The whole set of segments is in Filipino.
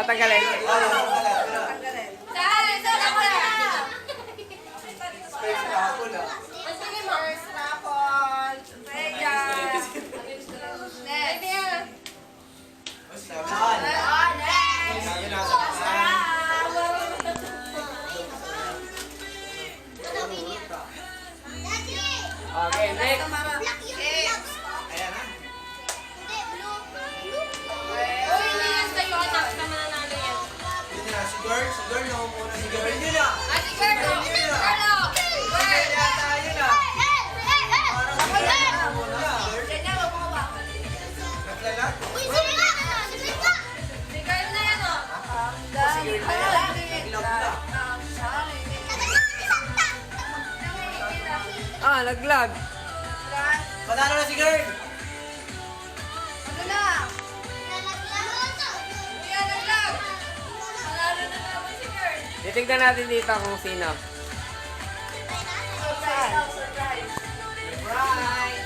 tatanggalin. Tatanggalin. Saan? Saan ako na? Space raffle ah. Sige mo. First raffle. Rega. Next. Saan? Next. Sabi na sa Okay, next. Ayan na. Uy, hindi yan sa'yo, anak. Mananalo yan. Yun na, si Girl na muna si Girl. Yun na. Ah, si Carlo. Carlo. Girl yata, yun na. Parang si Girl na muna. Girl, Kanya, wag mo kabakan. naglalag. Si Carl na yan, oh. Si Girl na yan. Naglag na. Ah, naglag. Panalo na si Girl. Ano na? Kuya, naglag. Panalo na naman si Carl. Titignan natin dito kung sino. Surprise. Surprise. Right.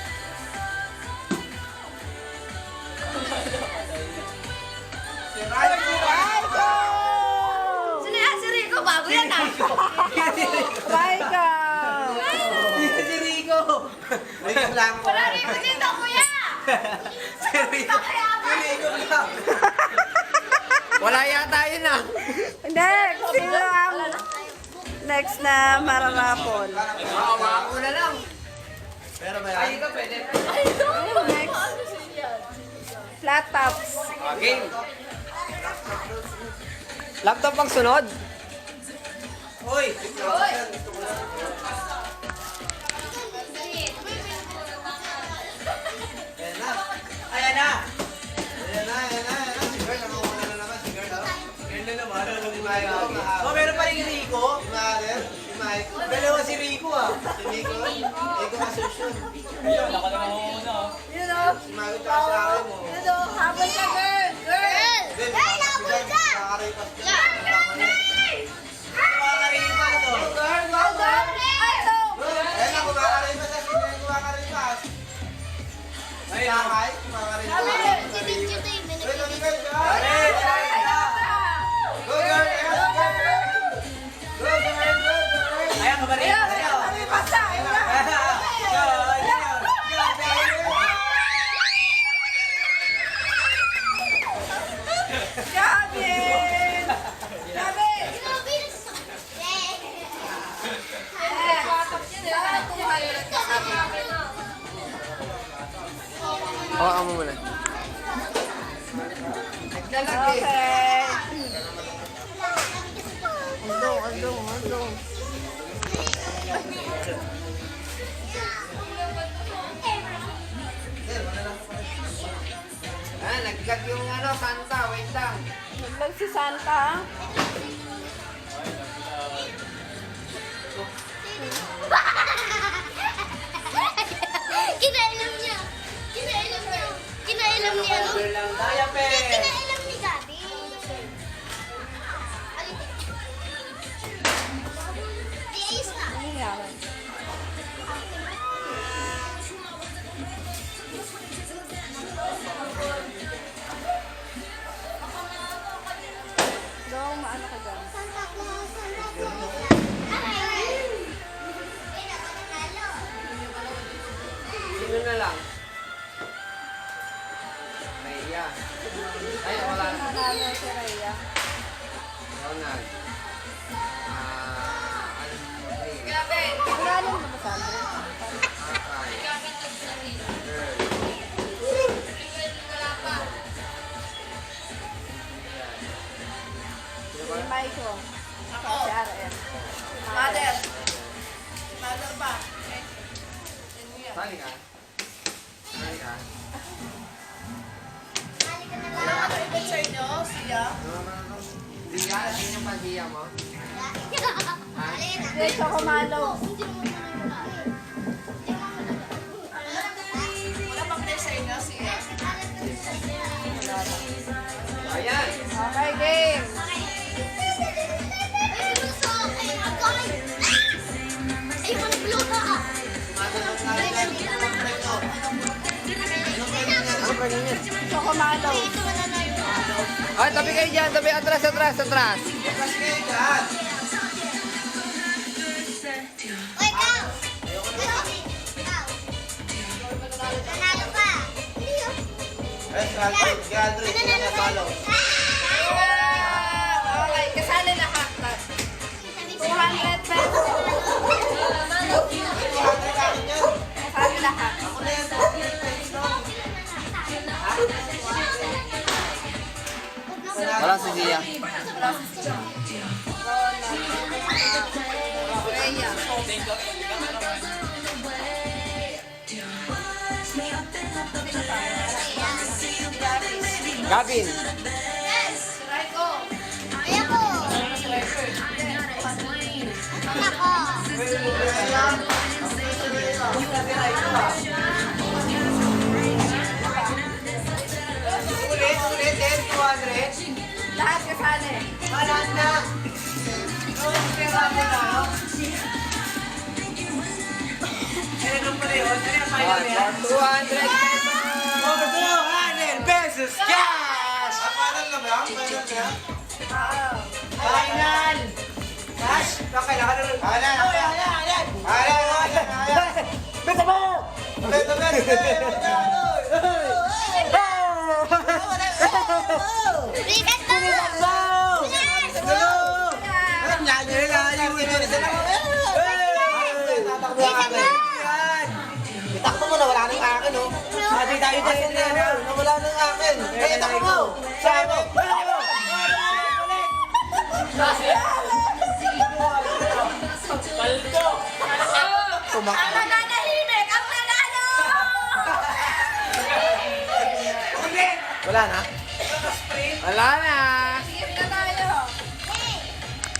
Si Rico. Sino yan? Si Rico? Bago yan, ah. Raika! Si Rico. Rico lang. Wala Rico dito, kuya. Si Rico. Si Rico lang. Wala yata yun ah. Next, sino ang next na mararapol? Oo, makakuna lang. Pero ba yan? Ikaw pwede. Next, flat tops. Okay. Laptop ang sunod. Hoy! Ayan na. Ayan na. Ayan na, ayan na, ayan na. Si Girl, nakakuna na naman. Si Girl, oh. Si Girl na naman. Oh, meron pa rin yung Rico. Si Mike. Dalawa si Rico, ah. Si Rico. Rico Ascension. Yun, oh. Si Mike, tsaka si Ari mo. Yun, oh. Habol ka, girl. Girl. Then, nakakaripas din. Nakakaripas, oh. Girl, go, girl. Ay, no. Ayan na, kumakaripas na. Si Girl, kumakaripas. Si Sakay, kumakaripas. Wait, ano guys? Go, girl! Yes, go, girl! Go, girl! Go, girl! Ayan, kabarin! Ayan! Ay, basta. Ayun na. Gavin! Gavin! Hawakan mo muna. Okay. Andong. Ah, naglag yung ano, Santa. Wait lang. Naglag si Santa. Kinailam niya. Kinailam niya. Girl lang tayo, pe! Kinailam ni Gabi. Di ayos na. Ano nangyari? Dong, maano ka dyan? Santa Claus, Santa Claus. Sino na lang? Rhea. Ay, wala na. Nanalo si Rhea. Ronald. Andrea. Gavin! Nanalo mo ba, Sandra? Akay. Girl. Wala pa. Sino Si ba? Michael. Ako. Si RM. Mother. Mother pa. Sali ka? Sali ka? Sa inyo, siya. Dia, yun yung pag-iya mo? Hindi, Chokomalo. Wala pang sa inyo, siya. Ayan! Okay, game. Ano ba niya? Chokomalo. Ito wala na yun. Ay, tabi kayo dyan. Tabi, atras. Kasi kayo dyan. O, ikaw. Ikaw. Nanalo ka. Hindi yun. Ay, si Aldrin. Si Aldrin. Sino Nanalo na ka. follow? Okay, kasali lahat. 200 pesos. 200 akin yan. Kasali lahat. Ako na yan. 200 pesos lang. Wala si Zia. Rhea. Gavin. Try ko. Ay, ako. Ako. Ulit din. 200. Lahat kasali. Malaan na. Pera mo na. Kaya nung pala yun. Ano yung final niya? 200 pesos. Over 200 pesos cash! Final na ba? Final na? Final! Cash? Kailangan na rin. Final! Beta mo! Beta! Bigat mo. Itakbo mo na, wala nang akin, oh. Sabi tayo dyan, na wala nang akin. Kaya itakbo mo. Sabi mo. Ang nananahimik! Ang nanalo! Wala na? Wala na. Sige na tayo.